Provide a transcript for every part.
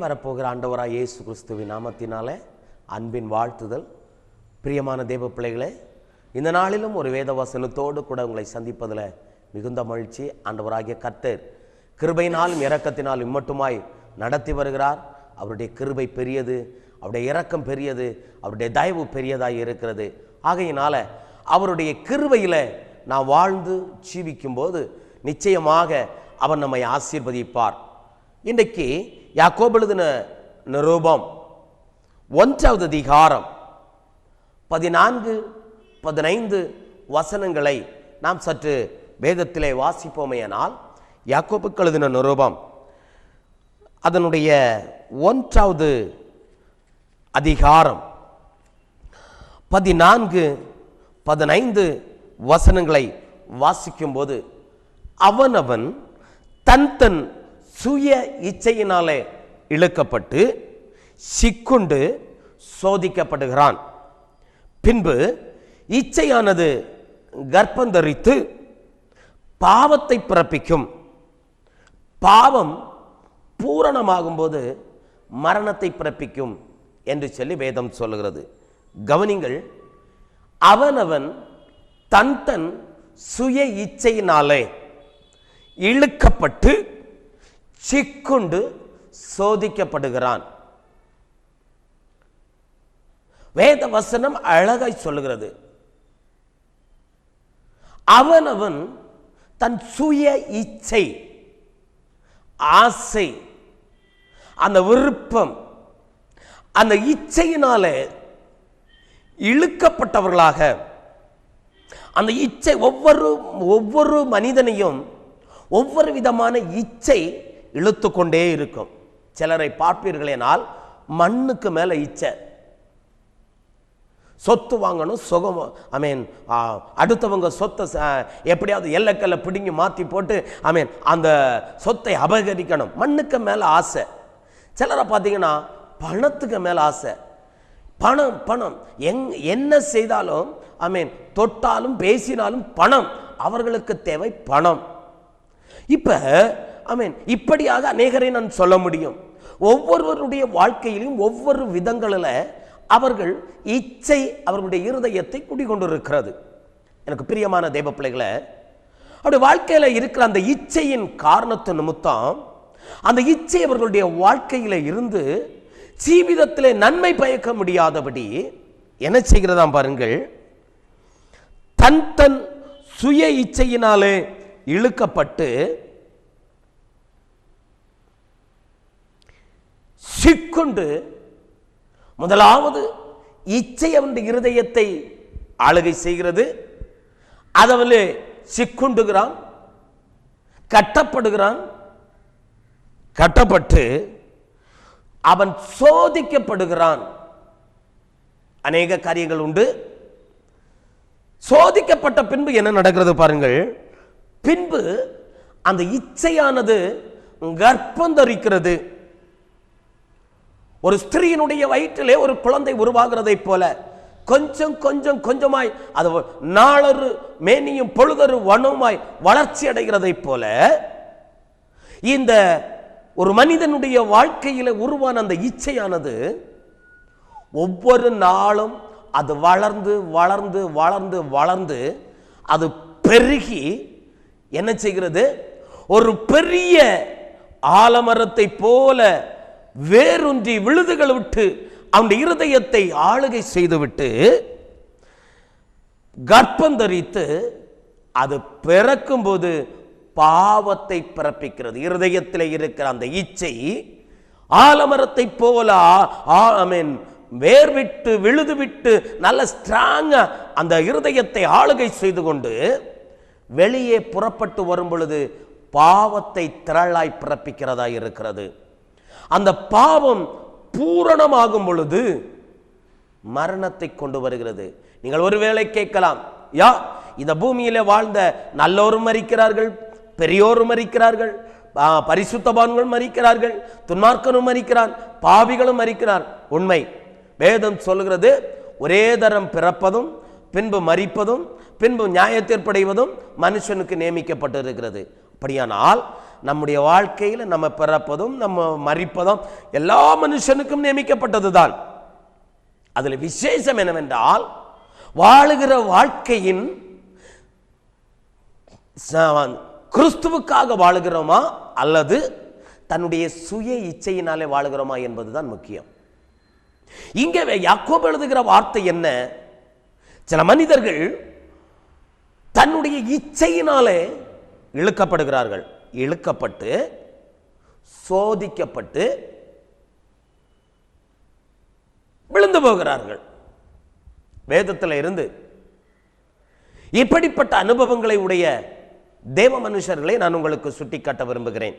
வரப்போகிற ஆண்டவராய் இயேசு கிறிஸ்துவின் நாமத்தினாலே அன்பின் வாழ்த்துதல். பிரியமான தேவ பிள்ளைகளே, இந்த நாளிலும் ஒரு வேத வசனத்தோடு கூட உங்களை சந்திப்பதில் மிகுந்த மகிழ்ச்சி. ஆண்டவராகிய கர்த்தர் கிருபையினாலும் இரக்கத்தினாலும் இம்மட்டுமாய் நடத்தி வருகிறார். அவருடைய கிருபை பெரியது, அவருடைய இரக்கம் பெரியது, அவருடைய தயவு பெரியதாய் இருக்கிறது. ஆகையினால அவருடைய கிருபையில் நாம் வாழ்ந்து ஜீவிக்கும் போது நிச்சயமாக அவர் நம்மை ஆசீர்வதிப்பார். இன்றைக்கு யாக்கோபு எழுதின நிருபம் 1வது அதிகாரம் 14-15 வசனங்களை நாம் சற்று வேதத்திலே வாசிப்போமேயானால், யாக்கோபுக்கு எழுதின நிருபம் அதனுடைய 1வது அதிகாரம் 14-15 வசனங்களை வாசிக்கும்போது, அவனவன் தன் தன் சுய இச்சையினாலே இழுக்கப்பட்டு சிக்குண்டு சோதிக்கப்படுகிறான். பின்பு இச்சையானது கர்ப்பந்தரித்து பாவத்தை பிறப்பிக்கும். பாவம் பூரணமாகும் போது மரணத்தை பிறப்பிக்கும் என்று சொல்லி வேதம் சொல்லுகிறது. கவனிங்கள், அவனவன் தன் தன் சுய இச்சையினாலே இழுக்கப்பட்டு சிக்குண்டு சோதிக்கப்படுகிறான். வேத வசனம் அழகாய் சொல்லுகிறது, அவனவன் தன் சுய இச்சை, ஆசை, அந்த விருப்பம், அந்த இச்சையினாலே இழுக்கப்பட்டவர்களாக, அந்த இச்சை ஒவ்வொரு மனிதனையும் ஒவ்வொரு விதமான இச்சை இழுத்து கொண்டே இருக்கும். சிலரை பார்ப்பீர்களேனால் மண்ணுக்கு மேல இச்சை, சொத்து வாங்கணும், சுகம், அடுத்தவங்க சொத்தை எப்படியாவது எல்லக்கல்ல பிடிங்கி மாற்றி போட்டு அந்த சொத்தை அபகரிக்கணும், மண்ணுக்கு மேலே ஆசை. சிலரை பார்த்தீங்கன்னா பணத்துக்கு மேலே ஆசை. பணம் பணம் என்ன செய்தாலும் தொட்டாலும் பேசினாலும் பணம், அவர்களுக்கு தேவை பணம். இப்படியாக அநேகரை நான் சொல்ல முடியும். ஒவ்வொருவருடைய வாழ்க்கையிலும் ஒவ்வொரு விதங்களில் அவர்கள் இச்சை அவர்களுடைய இருதயத்தை குடிகொண்டிருக்கிறது. எனக்கு பிரியமான தேவ பிள்ளைகளை, அவருடைய வாழ்க்கையில இருக்கிற அந்த இச்சையின் காரணத்து நிமித்தம் அந்த இச்சை அவர்களுடைய வாழ்க்கையில இருந்து ஜீவிதத்திலே நன்மை பயக்க முடியாதபடி என்ன செய்கிறதாம் பாருங்கள், தன் தன் சுய இச்சையினாலே இழுக்கப்பட்டு சிக்குண்டு, முதலாவது இச்சை அவனுடைய இருதயத்தை ஆளுகை செய்கிறது. அதவளே சிக்குண்டுகிறான், கட்டப்படுகிறான். கட்டப்பட்டு அவன் சோதிக்கப்படுகிறான். அநேக காரியங்கள் உண்டு. சோதிக்கப்பட்ட பின்பு என்ன நடக்கிறது பாருங்கள். பின்பு அந்த இச்சையானது கர்ப்பந்தரிக்கிறது. ஒரு ஸ்திரீயினுடைய வயிற்றிலே ஒரு குழந்தை உருவாகிறதை போல கொஞ்சம் கொஞ்சம் கொஞ்சமாய் அது நாளொரு மேனியும் பொழுதொரு வனமாய் வளர்ச்சி அடைகிறதை போல இந்த ஒரு மனிதனுடைய வாழ்க்கையில உருவான அந்த இச்சையானது ஒவ்வொரு நாளும் அது வளர்ந்து வளர்ந்து வளர்ந்து வளர்ந்து அது பெருகி என்ன செய்கிறது, ஒரு பெரிய ஆலமரத்தை போல வேரூன்றி விழுதுகள் விட்டு அவனுடைய இருதயத்தை ஆளுகை செய்துவிட்டு கர்ப்பந்தரித்து அது பிறக்கும் போது பாவத்தை பிறப்பிக்கிறது. இருதயத்தில் இருக்கிற அந்த இச்சை ஆலமரத்தை போல வேர் விட்டு விழுது விட்டு நல்ல ஸ்ட்ராங்கா அந்த இருதயத்தை ஆளுகை செய்து கொண்டு வெளியே புறப்பட்டு வரும் பொழுது பாவத்தை திரளாய் பிறப்பிக்கிறதா இருக்கிறது. அந்த பாவம் பூரணமாகும் பொழுது மரணத்தை கொண்டு வருகிறது. நீங்கள் ஒருவேளை கேட்கலாம், இந்த பூமியில வாழ்ந்த நல்லோரும் மரிக்கிறார்கள், பெரியோரும் மரிக்கிறார்கள், பரிசுத்தவான்களும் மரிக்கிறார்கள், துன்மார்க்கனும் மரிக்கிறான், பாவிகளும் மரிக்கிறார். உண்மை. வேதம் சொல்கிறது, ஒரே தரம் பிறப்பதும் பின்பு மரிப்பதும் பின்பு நியாயத்தீர்ப்படைவதும் மனுஷனுக்கு நியமிக்கப்பட்டிருக்கிறது. அப்படியானால் நம்முடைய வாழ்க்கையில் நம்ம பிறப்பதும் நம்ம மரிப்பதும் எல்லா மனுஷனுக்கும் நியமிக்கப்பட்டதுதான். அதில் விசேஷம் என்னவென்றால், வாழுகிற வாழ்க்கையின் கிறிஸ்துவுக்காக வாழுகிறோமா அல்லது தன்னுடைய சுய இச்சையினாலே வாழுகிறோமா என்பதுதான் முக்கியம். இங்கே யாக்கோபு எழுதுகிற வார்த்தை என்ன? சில மனிதர்கள் தன்னுடைய இச்சையினாலே இழுக்கப்படுகிறார்கள், இழுக்கப்பட்டு சோதிக்கப்பட்டு விழுந்து போகிறார்கள். வேதத்தில் இருந்து இப்படிப்பட்ட அனுபவங்களை உடைய தேவ மனுஷர்களை நான் உங்களுக்கு சுட்டிக்காட்ட விரும்புகிறேன்.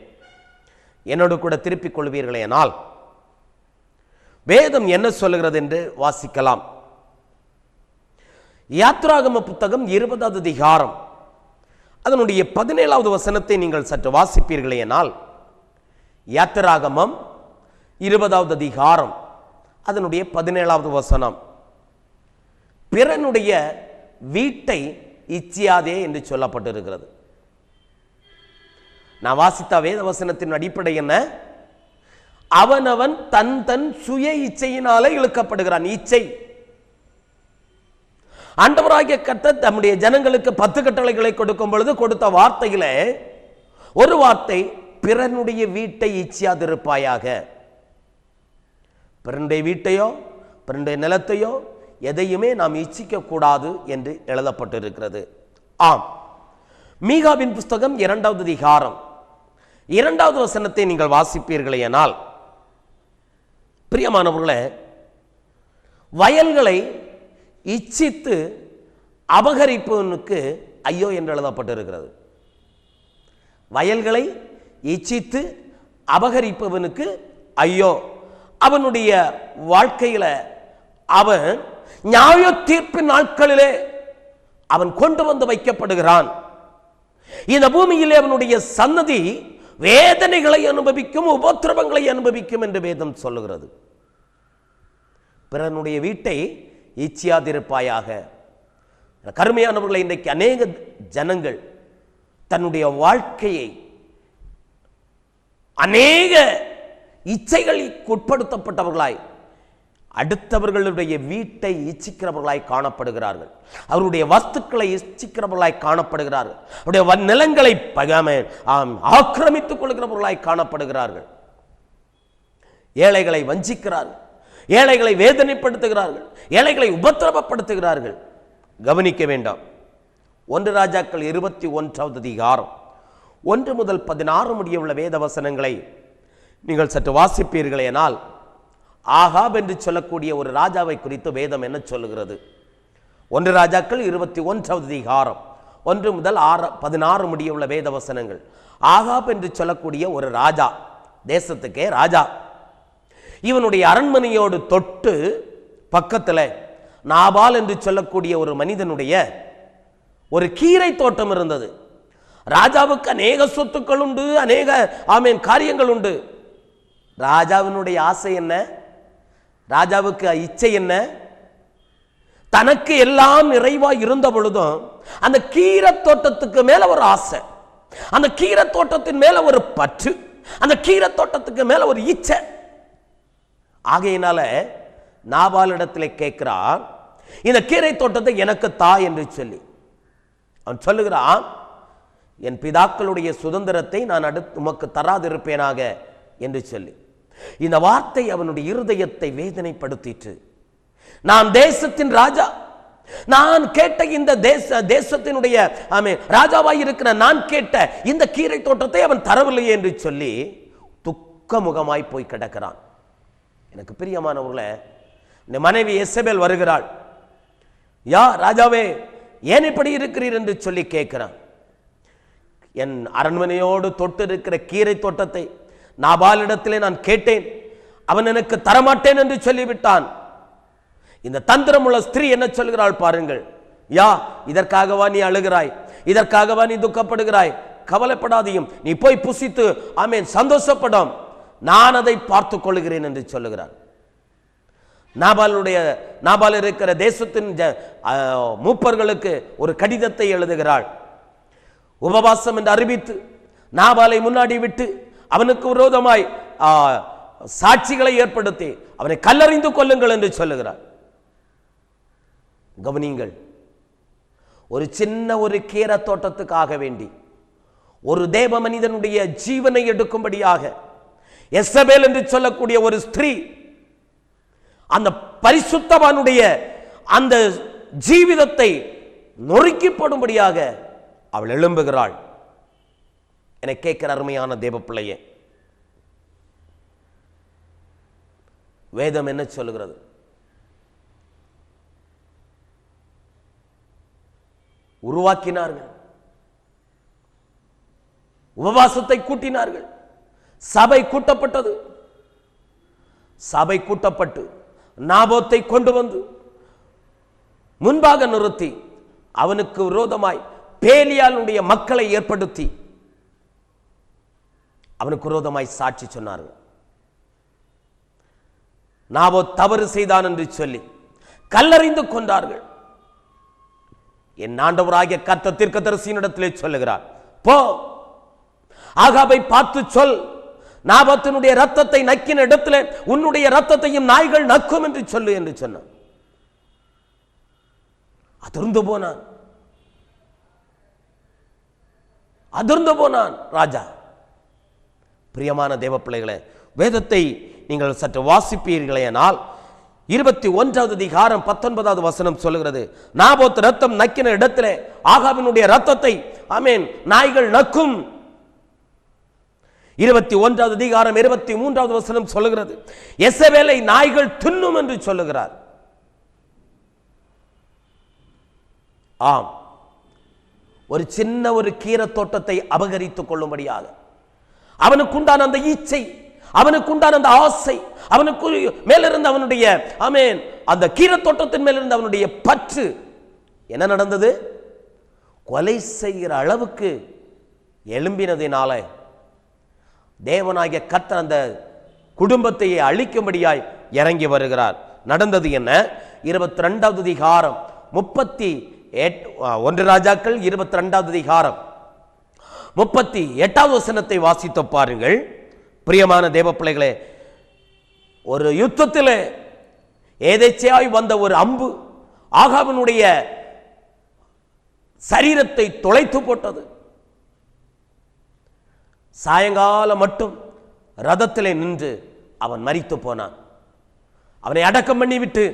என்னோடு கூட திருப்பிக் கொள்வீர்களேனால் வேதம் என்ன சொல்லுகிறது என்று வாசிக்கலாம். யாத்ராகம புத்தகம் 20வது அதிகாரம் அதனுடைய 17வது வசனத்தை நீங்கள் சற்று வாசிப்பீர்களேனால், யாத்ராகமம் 20வது அதிகாரம் அதனுடைய 17வது வசனம், பிறனுடைய வீட்டை இச்சியாதே என்று சொல்லப்பட்டிருக்கிறது. நான் வாசித்த வேத வசனத்தின் அடிப்படை என்ன? அவனவன் தன் தன் சுய இச்சையினாலே இழுக்கப்படுகிறான். இச்சை. ஆண்டவராகிய கர்த்தர் தம்முடைய ஜனங்களுக்கு 10 கட்டளைகளை கொடுக்கும் பொழுது கொடுத்த வார்த்தையிலே ஒரு வார்த்தை, பிறனுடைய வீட்டை இச்சியாதிருப்பாயாக. பிறனுடைய வீட்டையோ பிறனுடைய நிலத்தையோ எதையுமே நாம் இச்சிக்க கூடாது என்று எழுதப்பட்டிருக்கிறது. ஆம், மீகாவின் புஸ்தகம் 2வது அதிகாரம் 2வது வசனத்தை நீங்கள் வாசிப்பீர்களேனால், பிரியமானவர்களே, வயல்களை இச்சித்து அபகரிப்பவனுக்கு ஐயோ என்று எழுதப்பட்டிருக்கிறது. வயல்களை இச்சித்து அபகரிப்பவனுக்கு ஐயோ. அவனுடைய வாழ்க்கையில அவன் நியாய தீர்ப்பின் நாட்களிலே அவன் கொண்டு வந்து வைக்கப்படுகிறான். இந்த பூமியிலே அவனுடைய சன்னதி வேதனைகளை அனுபவிக்கும், உபத்திரவங்களை அனுபவிக்கும் என்று வேதம் சொல்லுகிறது. பிறனுடைய வீட்டை இச்சியாதிருப்பாயாக. கருமையானவர்களை, இன்றைக்கு அநேக ஜனங்கள் தன்னுடைய வாழ்க்கையை அநேக இச்சைகளுக்கு உட்படுத்தப்பட்டவர்களாய் அடுத்தவர்களுடைய வீட்டை இச்சிக்கிறவர்களாய் காணப்படுகிறார்கள். அவருடைய வஸ்துக்களை இச்சிக்கிறவர்களாய் காணப்படுகிறார்கள். அவருடைய நிலங்களை ஆக்கிரமித்துக் கொள்கிறவர்களாய் காணப்படுகிறார்கள். ஏழைகளை வஞ்சிக்கிறார்கள், ஏழைகளை வேதனைப்படுத்துகிறார்கள், ஏழைகளை உபத்திரவப்படுத்துகிறார்கள். கவனிக்க வேண்டாம். 1 ராஜாக்கள் 21வது அதிகாரம் 1 முதல் 16 முடிய உள்ள வேத வசனங்களை நீங்கள் சற்று வாசிப்பீர்களேனால், ஆகாப் என்று சொல்லக்கூடிய ஒரு ராஜாவை குறித்து வேதம் என்ன சொல்லுகிறது? 1 ராஜாக்கள் 21வது அதிகாரம் 1 முதல் 16 முடிய உள்ள வேத வசனங்கள். ஆகாப் என்று சொல்லக்கூடிய ஒரு ராஜா, தேசத்துக்கே ராஜா. இவனுடைய அரண்மனையோடு தொட்டு பக்கத்தில் நாபால் என்று சொல்லக்கூடிய ஒரு மனிதனுடைய ஒரு கீரை தோட்டம் இருந்தது. ராஜாவுக்கு அநேக சொத்துக்கள் உண்டு, அநேக காரியங்கள் உண்டு. ராஜாவினுடைய ஆசை என்ன? ராஜாவுக்கு இச்சை என்ன? தனக்கு எல்லாம் நிறைவாய் இருந்த பொழுதும் அந்த கீரை தோட்டத்துக்கு மேல ஒரு ஆசை, அந்த கீரை தோட்டத்தின் மேல ஒரு பற்று, அந்த கீரை தோட்டத்துக்கு மேல ஒரு இச்சை. ஆகையினால நாபாலிடத்திலே கேட்கிறான், இந்த கீரை தோட்டத்தை எனக்கு தா என்று சொல்லி. அவன் சொல்லுகிறான், என் பிதாக்களுடைய சுதந்திரத்தை நான் அடுத்து உமக்கு தராதிருப்பேனாக என்று சொல்லி. இந்த வார்த்தை அவனுடைய இருதயத்தை வேதனைப்படுத்திற்று. நான் தேசத்தின் ராஜா, நான் கேட்ட இந்த தேசத்தினுடைய ராஜாவாய் இருக்கிற நான் கேட்ட இந்த கீரை தோட்டத்தை அவன் தரவில்லை என்று சொல்லி துக்க முகமாய் போய் கிடக்கிறான். எனக்கு பிரியமானவர்களே, இந்த மனைவி எசபேல் வருகிறாள். யா ராஜாவே, ஏன் இப்படி இருக்கிறீர் என்று சொல்லி கேட்கிறான். என் அரண்மனையோடு தொட்டு இருக்கிற கீரை தோட்டத்தை நாபாலிடத்திலே நான் கேட்டேன், அவன் எனக்கு தரமாட்டேன் என்று சொல்லிவிட்டான். இந்த தந்திரமுள்ள ஸ்திரீ என்ன சொல்கிறாள் பாருங்கள். யா, இதற்காகவா நீ அழுகிறாய்? இதற்காகவா நீ துக்கப்படுகிறாய்? கவலைப்படாதையும், நீ போய் புசித்து சந்தோஷப்படும், நான் அதை பார்த்துக் கொள்கிறேன் என்று சொல்லுகிறான். நாபால் இருக்கிற தேசத்தின் மூப்பர்களுக்கு ஒரு கடிதத்தை எழுதுகிறாள். உபவாசம் என்று அறிவித்து நாபாலை முன்னாடி விட்டு அவனுக்கு விரோதமாய் சாட்சிகளை ஏற்படுத்தி அவனை கல்லறிந்து கொல்லுங்கள் என்று சொல்லுகிறார். கவனிங்கள், ஒரு சின்ன ஒரு கீரை தோட்டத்துக்காக வேண்டி ஒரு தேவ மனிதனுடைய ஜீவனை எடுக்கும்படியாக எசபேல் என்று சொல்லக்கூடிய ஒரு ஸ்திரீ அந்த பரிசுத்தவானுடைய அந்த ஜீவிதத்தை நொறுக்கிப்படும்படியாக அவள் எழும்புகிறாள். என கேட்கிற அருமையான தேவ பிள்ளையே, வேதம் என்ன சொல்லுகிறது? உருவாக்கினார்கள், உபவாசத்தை கூட்டினார்கள், சபை கூட்டப்பட்டது. சபை கூட்டப்பட்டு நாபோத்தை கொண்டு வந்து முன்பாக நிறுத்தி அவனுக்கு விரோதமாய் பேலியாளுடைய மக்களை ஏற்படுத்தி அவனுக்கு விரோதமாய் சாட்சி சொன்னார்கள். நாபோத் தவறு செய்தான் என்று சொல்லி கல்லறிந்து கொண்டார்கள். என் ஆண்டவராகிய கர்த்தர் தீர்க்கதரிசியினிடத்திலே சொல்லுகிறார், போ, ஆகாபை பார்த்து சொல், நாபோத்தினுடைய ரத்தத்தை நக்கின இடத்துல உன்னுடைய ரத்தத்தையும் நாய்கள் நக்கும் என்று சொல்லு என்று சொன்னான். அதிர்ந்து போனான் ராஜா. பிரியமான தேவ பிள்ளைகளே, வேதத்தை நீங்கள் சற்று வாசிப்பீர்களேனால் 21வது அதிகாரம் 19வது வசனம் சொல்லுகிறது, நாபோத் ரத்தம் நக்கின இடத்திலே ஆகாபினுடைய ரத்தத்தை ஆமென் நாய்கள் நக்கும். 21வது அதிகாரம் 23வது வசனம் சொல்லுகிறது, எசபேலை நாய்கள் தின்னும் என்று சொல்லுகிறார். ஆம், ஒரு சின்ன ஒரு கீரை தோட்டத்தை அபகரித்துக் கொள்ளும்படியாக அவனுக்குண்டான அந்த ஈச்சை, அவனுக்குண்டான அந்த ஆசை, அவனுக்கு மேலிருந்து அவனுடைய ஆமென் அந்த கீரை தோட்டத்தின் மேலிருந்து அவனுடைய பற்று என்ன நடந்தது? கொலை செய்கிற அளவுக்கு எழும்பினதினால தேவனாகிய கர்த்தர் அந்த குடும்பத்தை அழிக்கும்படியாய் இறங்கி வருகிறார். நடந்தது என்ன? 22வது அதிகாரம் 1 ராஜாக்கள் 22வது அதிகாரம் 38வது வசனத்தை வாசித்து பாருங்கள். பிரியமான தேவ பிள்ளைகளே, ஒரு யுத்தத்தில் ஏதேச்சையாய் வந்த ஒரு அம்பு ஆகாபினுடைய சரீரத்தை தொலைத்து போட்டது. சாயங்காலம் மட்டும் ரதத்திலே நின்று அவன் மரித்து போனான். அவனை அடக்கம் பண்ணிவிட்டு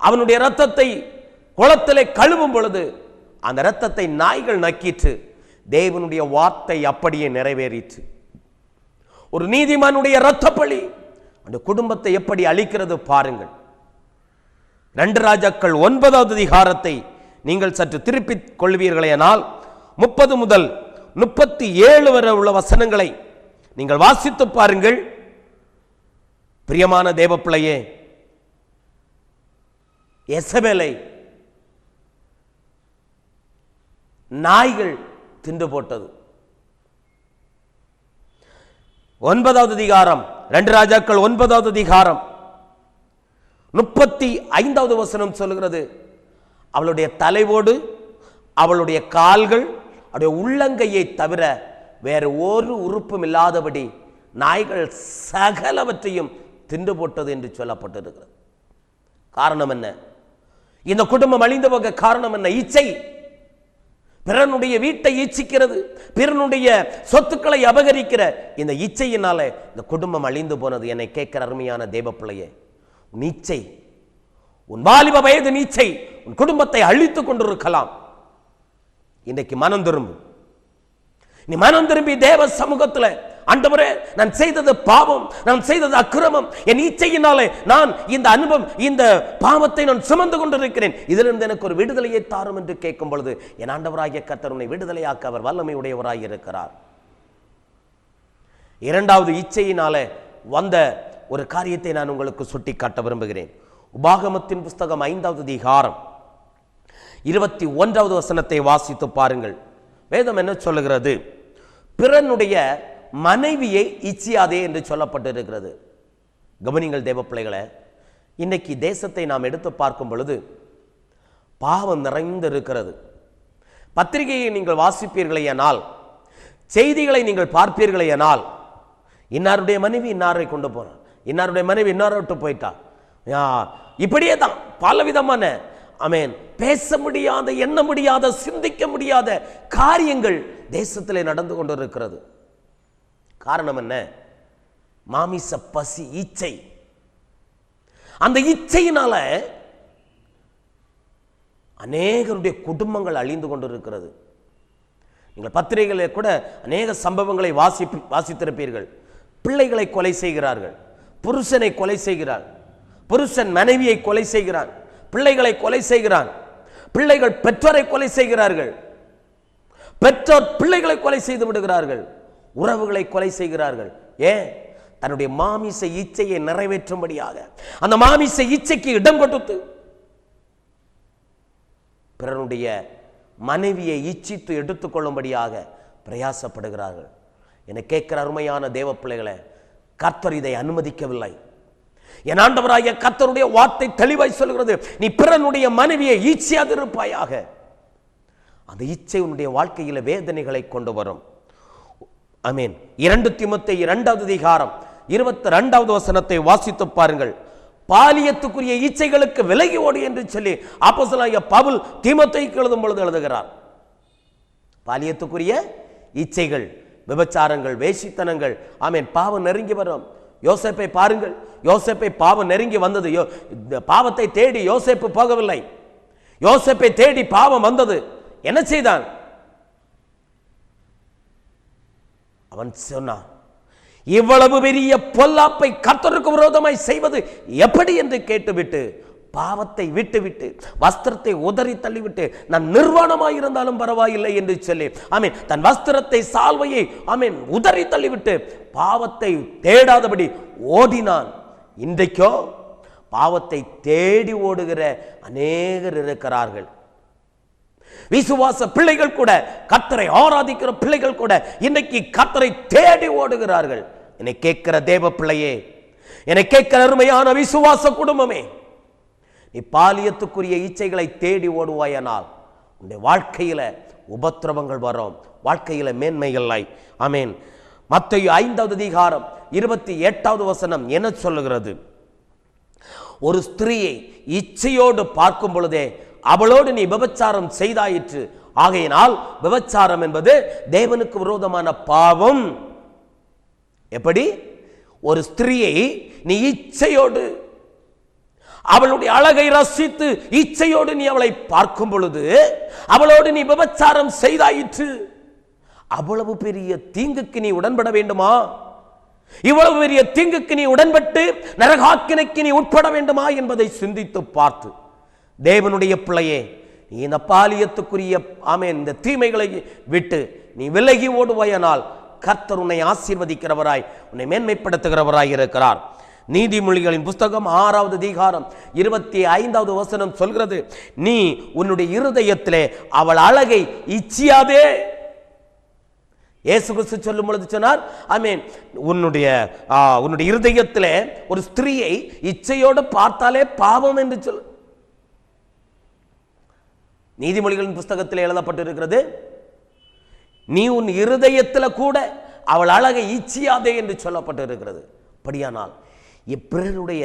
அவனுடைய ரத்தத்தை குளத்திலே கழுவும் பொழுது அந்த ரத்தத்தை நாய்கள் நக்கிற்று. தேவனுடைய வார்த்தை அப்படியே நிறைவேறிற்று. ஒரு நீதிமானுடைய இரத்தப்பழி அந்த குடும்பத்தை எப்படி அழிக்கிறது பாருங்கள். 2 ராஜாக்கள் 9வது அதிகாரத்தை நீங்கள் சற்று திருப்பிக் கொள்வீர்களேனால் 30 முதல் 37 வரை உள்ள வசனங்களை நீங்கள் வாசித்து பாருங்கள். பிரியமான தேவ பிள்ளையே, எசபேலை நாய்கள் தின்று போட்டது. 9வது அதிகாரம் 2 ராஜாக்கள் 9வது அதிகாரம் 35வது வசனம் சொல்லுகிறது, அவளுடைய தலைவோடு அவளுடைய கால்கள் அவருடைய உள்ளங்கையை தவிர வேறு ஒரு உறுப்பும் இல்லாதபடி நாய்கள் சகலவற்றையும் தின்று போட்டது என்று சொல்லப்பட்டிருக்கிறது. காரணம் என்ன? இந்த குடும்பம் அழிந்து போக காரணம் என்ன? இச்சை. பிறனுடைய வீட்டை ஈச்சிக்கிறது, பிறனுடைய சொத்துக்களை அபகரிக்கிற இந்த இச்சையினால இந்த குடும்பம் அழிந்து போனது. என்னை கேட்கிற அருமையான தேவ பிள்ளையே, உன் இச்சை, உன் வாலிப வயது நீச்சை உன் குடும்பத்தை அழித்துக் கொண்டிருக்கலாம். இன்றைக்கு மனம் திரும்பு. நீ மனம் திரும்பி தேவ சமூகத்தில், ஆண்டவரே, நான் செய்தது பாவம், நான் செய்தது அக்கிரமம், என் இச்சையினாலே நான் இந்த அனுபவம், இந்த பாவத்தை நான் சுமந்து கொண்டிருக்கிறேன், இதிலிருந்து எனக்கு ஒரு விடுதலையை தாரும் என்று கேட்கும் பொழுது என் ஆண்டவராகிய கர்த்தர் உன்னை விடுதலையாக்க அவர் வல்லமை உடையவராய் இருக்கிறார். 2வது இச்சையினாலே வந்த ஒரு காரியத்தை நான் உங்களுக்கு சுட்டி காட்ட விரும்புகிறேன். உபாகமத்தின் புஸ்தகம் 5வது அதிகாரம் 21வது வசனத்தை வாசித்து பாருங்கள். வேதம் என்ன சொல்லுகிறது? பிறனுடைய மனைவியை இச்சியாதே என்று சொல்லப்பட்டிருக்கிறது. கவனிங்கள் தேவ பிள்ளைகளே, இன்னைக்கு தேசத்தை நாம் எடுத்து பார்க்கும் பொழுது பாவம் நிறைந்து இருக்கிறது. பத்திரிகையை நீங்கள் வாசிப்பீர்களேயானால் செய்திகளை நீங்கள் பார்ப்பீர்களே ஆனால், இன்னாருடைய மனைவி இன்னாரை கொண்டு போனார், இன்னாருடைய மனைவி இன்னாரை விட்டு போயிட்டார், இப்படியே தான் பலவிதமான பேச முடியாத, எண்ண முடியாத, சிந்திக்க முடியாத காரியங்கள் தேசத்திலே நடந்து கொண்டிருக்கிறது. காரணம் என்ன? மாமிச பசி, இச்சை. அந்த இச்சையினால அநேகருடைய குடும்பங்கள் அழிந்து கொண்டிருக்கிறது. நீங்கள் பத்திரிகைகளில் கூட அநேக சம்பவங்களை வாசித்திருப்பீர்கள். பிள்ளைகளை கொலை செய்கிறார்கள், புருஷனை கொலை செய்கிறார், புருஷன் மனைவியை கொலை செய்கிறான், பிள்ளைகளை கொலை செய்கிறான், பிள்ளைகள் பெற்றோரை கொலை செய்கிறார்கள், பெற்றோர் பிள்ளைகளை கொலை செய்து விடுகிறார்கள், உறவுகளை கொலை செய்கிறார்கள். ஏன்? தன்னுடைய மாமிச இச்சையை நிறைவேற்றும்படியாக, அந்த மாமிச இச்சைக்கு இடம் கொடுத்து பிறனுடைய மனைவியை இச்சித்து எடுத்துக்கொள்ளும்படியாக பிரயாசப்படுகிறார்கள். என்னை கேட்கிற அருமையான தேவ பிள்ளைகளை, கர்த்தர் இதை அனுமதிக்கவில்லை. என் ஆண்டவராகிய கர்த்தருடைய வார்த்தை தெளிவாய் சொல்கிறது, நீ பிறனுடைய மனைவியை ஈச்சியாதிருப்பாயாக. அந்த இச்சை உன்னுடைய வாழ்க்கையில் வேதனைகளை கொண்டு வரும். ஆமென். 2 தீமோத்தேயு 2வது அதிகாரம் 22வது வசனத்தை வாசித்து பாருங்கள். பாலியத்துக்குரிய இச்சைகளுக்கு விலகி ஓடு என்று சொல்லி அப்போஸ்தலனாகிய பவுல் தீமோத்தேயுக்கு எழுதும் பொழுது எழுதுகிறார். பாலியத்துக்குரிய இச்சைகள், விபச்சாரங்கள், வேசித்தனங்கள், பாவம் நெருங்கி வரும். யோசேப்பை பாருங்கள், யோசேப்பை பாவம் நெருங்கி வந்தது. பாவத்தை தேடி யோசேப்பு போகவில்லை, யோசேப்பை தேடி பாவம் வந்தது. என்ன செய்தான்? அவன் சொன்னான், இவ்வளவு பெரிய பொல்லாப்பை கர்த்தருக்கு விரோதமாய் செய்வது எப்படி என்று கேட்டுவிட்டு பாவத்தை விட்டுவிட்டு வஸ்திரத்தை உதறி தள்ளிவிட்டு, நான் நிர்வாணமாய் இருந்தாலும் பரவாயில்லை என்று சொல்லி தன் வஸ்திரத்தை, சால்வையை உதறி தள்ளிவிட்டு பாவத்தை தேடாதபடி ஓடினான். இன்றைக்கோ பாவத்தை தேடி ஓடுகிற அநேகர் இருக்கிறார்கள். விசுவாச பிள்ளைகள் கூட, கர்த்தரை ஆராதிக்கிற பிள்ளைகள் கூட இன்னைக்கு கர்த்தரை தேடி ஓடுகிறார்கள். என்னை கேட்கிற தேவ பிள்ளையே, என்னை கேட்கிற அருமையான விசுவாச குடும்பமே, நீ பாலியத்துக்குரிய இச்சைகளை தேடி ஓடுவாயனால் உன்னுடைய வாழ்க்கையில உபத்திரவங்கள் வரும், வாழ்க்கையில மேன்மை இல்லை. ஆமென். மத்தேயு 5வது அதிகாரம் 28வது வசனம் என்ன சொல்லுகிறது? ஒரு ஸ்திரீயை இச்சையோடு பார்க்கும் பொழுதே அவளோடு நீ விபச்சாரம் செய்தாயிற்று, ஆகையினால் விபச்சாரம் என்பது தேவனுக்கு விரோதமான பாவம். எப்படி? ஒரு ஸ்திரீயை நீ இச்சையோடு, அவளுடைய அழகை ரசித்து இச்சையோடு நீ அவளை பார்க்கும் பொழுது அவளோடு நீ விபச்சாரம் செய்தாயிற்று. அவ்வளவு பெரிய தீங்குக்கு நீ உடன்பட வேண்டுமா? இவ்வளவு பெரிய தீங்குக்கு நீ உடன்பட்டு நரகாக்கினைக்கு நீ உட்பட வேண்டுமா என்பதை சிந்தித்து பார்த்து, தேவனுடைய பிள்ளையே, நீ இந்த பாலியத்துக்குரிய இந்த தீமைகளை விட்டு நீ விலகி ஓடுவாயனால் கர்த்தர் உன்னை ஆசீர்வதிக்கிறவராய், உன்னை மேன்மைப்படுத்துகிறவராய் இருக்கிறார். நீதிமொழிகளின் புஸ்தகம் 6வது அதிகாரம் 25வது வசனம் சொல்கிறது, நீ உன்னுடைய இருதயத்திலே அவள் அழகை இச்சியாதே. இயேசு கிறிஸ்து சொல்லும் பொழுது சொன்னார், உன்னுடைய இருதயத்திலே ஒரு ஸ்திரீயை இச்சையோடு பார்த்தாலே பாவம் என்று சொல். நீதிமொழிகளின் புஸ்தகத்தில் எழுதப்பட்டிருக்கிறது, நீ உன் இருதயத்தில் கூட அவள் அழகை இச்சியாதே என்று சொல்லப்பட்டிருக்கிறது. அப்படியானால் பிறருடைய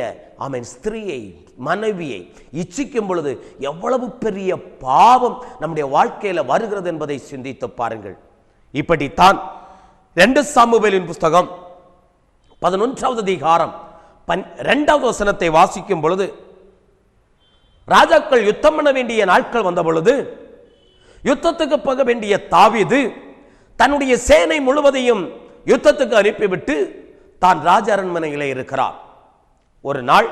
ஸ்திரீயை, மனைவியை இச்சிக்கும் பொழுது எவ்வளவு பெரிய பாவம் நம்முடைய வாழ்க்கையில வருகிறது என்பதை சிந்தித்து பாருங்கள். இப்படித்தான் 2 சாமுவேலின் புஸ்தகம் 11வது அதிகாரம் 2வது வசனத்தை வாசிக்கும் பொழுது, ராஜாக்கள் யுத்தம் பண்ண வேண்டிய நாட்கள் வந்த பொழுது யுத்தத்துக்கு போக வேண்டிய தாவீது தன்னுடைய சேனை முழுவதையும் யுத்தத்துக்கு அனுப்பிவிட்டு தான் ராஜ அரண்மனையிலே இருக்கிறார். ஒரு நாள்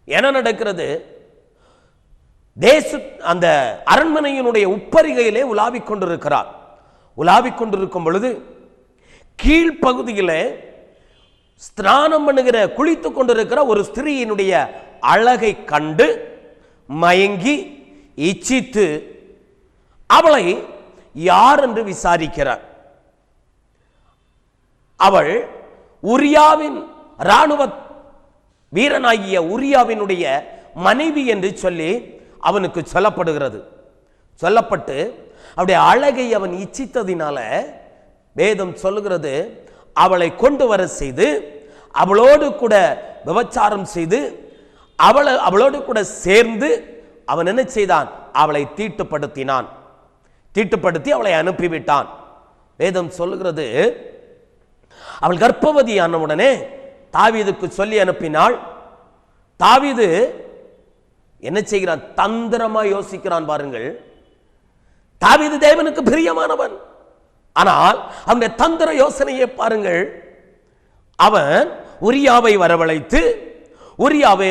என்ன நடக்கிறது? அந்த அரண்மனையினுடைய உப்பரிகையிலே உலாவிக் கொண்டிருக்கிறார். உலாவிக் கொண்டிருக்கும் பொழுது கீழ்ப்பகுதியிலே ஸ்நானம் பண்ணுகிற, குளித்துக் கொண்டிருக்கிற ஒரு ஸ்திரீயினுடைய அழகை கண்டு மயங்கி இச்சித்து அவளை யார் என்று விசாரிக்கிறார். அவள் உரியாவின் இராணுவ வீரனாகிய உரியாவினுடைய மனைவி என்று சொல்லி அவனுக்கு சொல்லப்படுகிறது. சொல்லப்பட்டு அவருடைய அழகை அவன் இச்சித்ததினால வேதம் சொல்லுகிறது, அவளை கொண்டு வர செய்து அவளோடு கூட விபச்சாரம் செய்து அவளோடு கூட சேர்ந்து அவன் என்ன செய்தான்? அவளை தீட்டுப்படுத்தினான். தீட்டுப்படுத்தி அவளை அனுப்பிவிட்டான். வேதம் சொல்லுகிறது, அவள் கர்ப்பவதியான உடனே தாவீதுக்கு சொல்லி அனுப்பினாள். தாவீது என்ன செய்கிறான்? தந்திரமா யோசிக்கிறான். பாருங்கள், தாவீது தேவனுக்கு பிரியமானவன். ஆனால் அவனுடைய தந்திர யோசனையை பாருங்கள். அவன் உரியாவை வரவழைத்து உரியாவை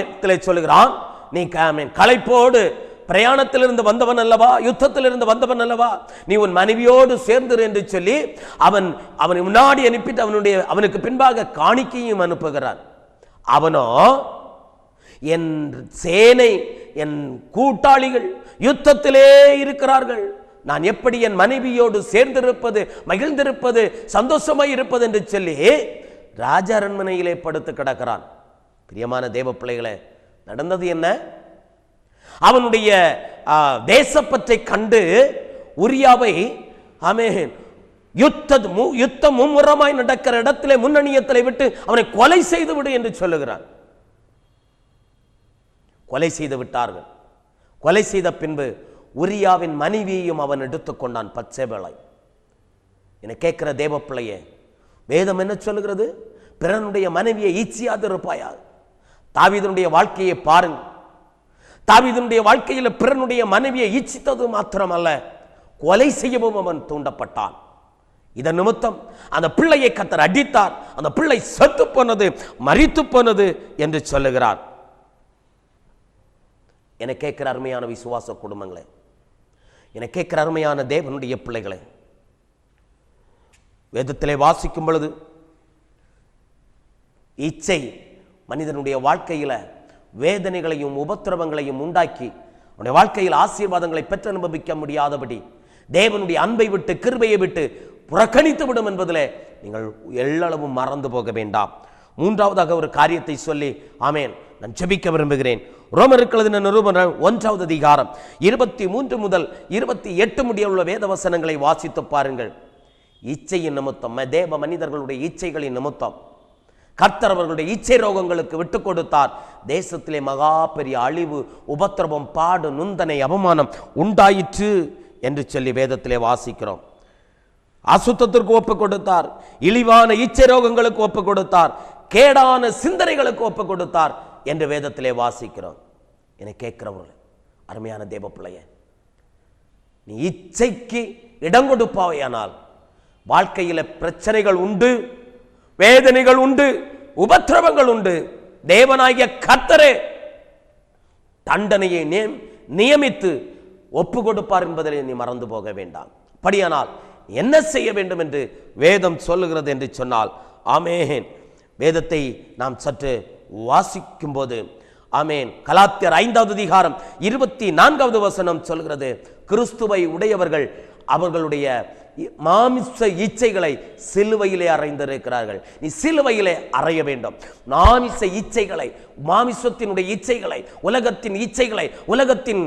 சொல்லுகிறான், நீ களைப்போடு பிரயாணத்திலிருந்து வந்தவன் அல்லவா, யுத்தத்திலிருந்து வந்தவன் அல்லவா, நீ உன் மனைவியோடு சேர்ந்து என்று சொல்லி அவனை முன்னாடி அனுப்பிட்டு அவனுக்கு பின்பாக காணிக்கையும் அனுப்புகிறான். அவனோ, என் சேனை, என் கூட்டாளிகள் யுத்தத்திலே இருக்கிறார்கள், நான் எப்படி என் மனைவியோடு சேர்ந்திருப்பது, மகிழ்ந்திருப்பது, சந்தோஷமாய் இருப்பது என்று சொல்லி ராஜ அரண்மனையிலே படுத்து கிடக்கிறான். பிரியமான தேவ பிள்ளைகளே, நடந்தது என்ன? அவனுடைய தேசப்பற்றை கண்டு உரியாவை யுத்தம் மும்முரமாய் நடக்கிற இடத்திலே முன்னணியத்திலே விட்டு அவனை கொலை செய்து விடு என்று சொல்லுகிறான். கொலை செய்து விட்டார்கள். கொலை செய்த பின்பு உரியாவின் மனைவியையும் அவன் எடுத்துக்கொண்டான். பச்சைவேளை. என கேட்கிற தேவ பிள்ளையே, வேதம் என்ன சொல்லுகிறது? பிறனுடைய மனைவியை ஈச்சியாது இருப்பாயா? தாவீதுடைய வாழ்க்கையை பாருங்க. தாவீதுடைய வாழ்க்கையில் பிறனுடைய மனைவியை ஈச்சித்தது மாத்திரமல்ல, கொலை செய்யவும் அவன் தூண்டப்பட்டான். இதன் நிமித்தம் அந்த பிள்ளையை கர்த்தர் அடித்தார். அந்த பிள்ளை செத்து போனது, மரித்து போனது என்று சொல்லுகிறார். என கேட்கிற அருமையான விசுவாச குடும்பங்களே, என கேட்கிற அருமையான தேவனுடைய பிள்ளைகளே, வேதத்திலே வாசிக்கும் பொழுது இச்சை மனிதனுடைய வாழ்க்கையில வேதனைகளையும் உபத்திரவங்களையும் உண்டாக்கி அவனுடைய வாழ்க்கையில் ஆசீர்வாதங்களை பெற்று அனுபவிக்க முடியாதபடி தேவனுடைய அன்பை விட்டு கிருபையை விட்டு புறக்கணித்து விடும் என்பதிலே நீங்கள் எல்லளவும் மறந்து போக வேண்டாம். மூன்றாவதாக ஒரு காரியத்தை சொல்லி ஆமேன் நான் ஜெபிக்க விரும்புகிறேன். ரோமருக்கு எழுதின நிருபம் 1வது அதிகாரம் 23 முதல் 28 முடிய உள்ள வேத வசனங்களை வாசித்து பாருங்கள். இச்சையின் நிமித்தம், தேவ மனிதர்களுடைய இச்சைகளின் நிமித்தம் கர்த்தர் அவர்களுடைய இச்சை ரோகங்களுக்கு விட்டு கொடுத்தார். தேசத்திலே மகா பெரிய அழிவு, உபத்திரவம், பாடு, நுந்தனை, அவமானம் உண்டாயிற்று என்று சொல்லி வேதத்திலே வாசிக்கிறோம். அசுத்தத்திற்கு ஒப்பு கொடுத்தார், இழிவான இச்சை ரோகங்களுக்கு ஒப்பு கொடுத்தார், கேடான சிந்தனைகளுக்கு ஒப்பு கொடுத்தார் என்று வேதத்திலே வாசிக்கிறோம். என கேட்கிறவர்கள் அருமையான தேவ பிள்ளைய, நீ இச்சைக்கு இடம் கொடுப்பாவையானால் வாழ்க்கையில பிரச்சனைகள் உண்டு, வேதனைகள் உண்டு, உபத்திரவங்கள் உண்டு. தேவனாகிய கர்த்தரே தண்டனையை நியமித்து ஒப்பு கொடுப்பார் என்பதிலே நீ மறந்து போக வேண்டாம். அப்படியானால் என்ன செய்ய வேண்டும் என்று வேதம் சொல்லுகிறது என்று சொன்னால், ஆமேன், வேதத்தை நாம் சற்று வாசிக்கும் போது ஆமேன், கலாத்தியர் 5வது அதிகாரம் 24வது வசனம் சொல்கிறது, கிறிஸ்துவை உடையவர்கள் அவர்களுடைய மாமிச இச்சைகளை சிலுவையிலே அறைந்திருக்கிறார்கள். நீ சிலுவையிலே அறைய வேண்டும். மாமிச இச்சைகளை, மாமிசத்தினுடைய இச்சைகளை, உலகத்தின் இச்சைகளை, உலகத்தின்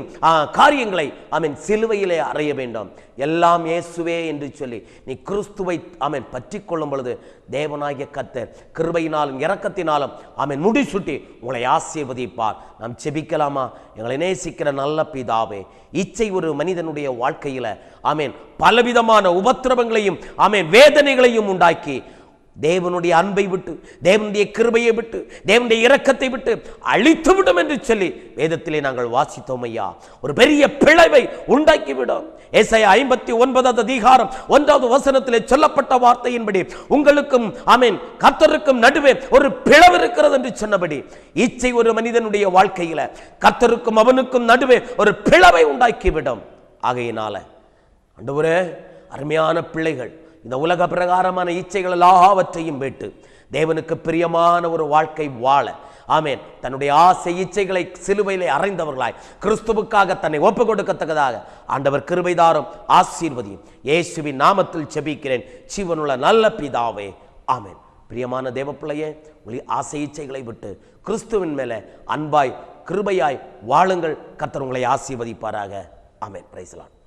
காரியங்களை ஆமென் சிலுவையிலே அறைய வேண்டும். எல்லாம் இயேசுவே என்று சொல்லி நீ கிறிஸ்துவை ஆமென் பற்றி கொள்ளும் பொழுது தேவனாகிய கர்த்தர் கிருபையினாலும் இரக்கத்தினாலும் ஆமென் முடிசூட்டி உங்களை ஆசீர்வதிப்பார். நாம் செபிக்கலாமா? எங்களை நேசிக்கிற நல்ல பிதாவே, இச்சை ஒரு மனிதனுடைய வாழ்க்கையில ஆமென் பலவிதமான உபத்திரவங்களையும் ஆமென் வேதனைகளையும் உண்டாக்கி தேவனுடைய அன்பை விட்டு, தேவனுடைய கிருபையை விட்டு, தேவனுடைய இரக்கத்தை விட்டு அழித்து விடும் என்று சொல்லி வேதத்திலே நாங்கள் வாசித்தோம் ஐயா. ஒரு பெரிய பிளவை உண்டாக்கிவிடும். ஏசாயா 59வது அதிகாரம் 1வது வசனத்திலே சொல்லப்பட்ட வார்த்தையின்படி உங்களுக்கும் ஆமென் கர்த்தருக்கும் நடுவே ஒரு பிளவு இருக்கிறது என்று சொன்னபடி இச்சை ஒரு மனிதனுடைய வாழ்க்கையில கர்த்தருக்கும் அவனுக்கும் நடுவே ஒரு பிளவை உண்டாக்கிவிடும். ஆகையினால ஆண்டவரே, அருமையான பிள்ளைகள் இந்த உலக பிரகாரமான இச்சைகள் எல்லாவற்றையும் விட்டு தேவனுக்கு பிரியமான ஒரு வாழ்க்கை வாழ ஆமென் தன்னுடைய ஆசை இச்சைகளை சிலுவையிலே அறைந்தவர்களாய் கிறிஸ்துவுக்காக தன்னை ஒப்பு கொடுக்கத்தக்கதாக ஆண்டவர் கிருபைதாரும் ஆசீர்வதியும் இயேசுவின் நாமத்தில் ஜெபிக்கிறேன் ஜீவனுள்ள நல்ல பிதாவே, ஆமென். பிரியமான தேவ பிள்ளையே, ஆசை இச்சைகளை விட்டு கிறிஸ்துவின் மேலே அன்பாய் கிருபையாய் வாழுங்கள். கர்த்தர் உங்களை ஆசீர்வதிப்பாராக. ஆமென். Praise the Lord.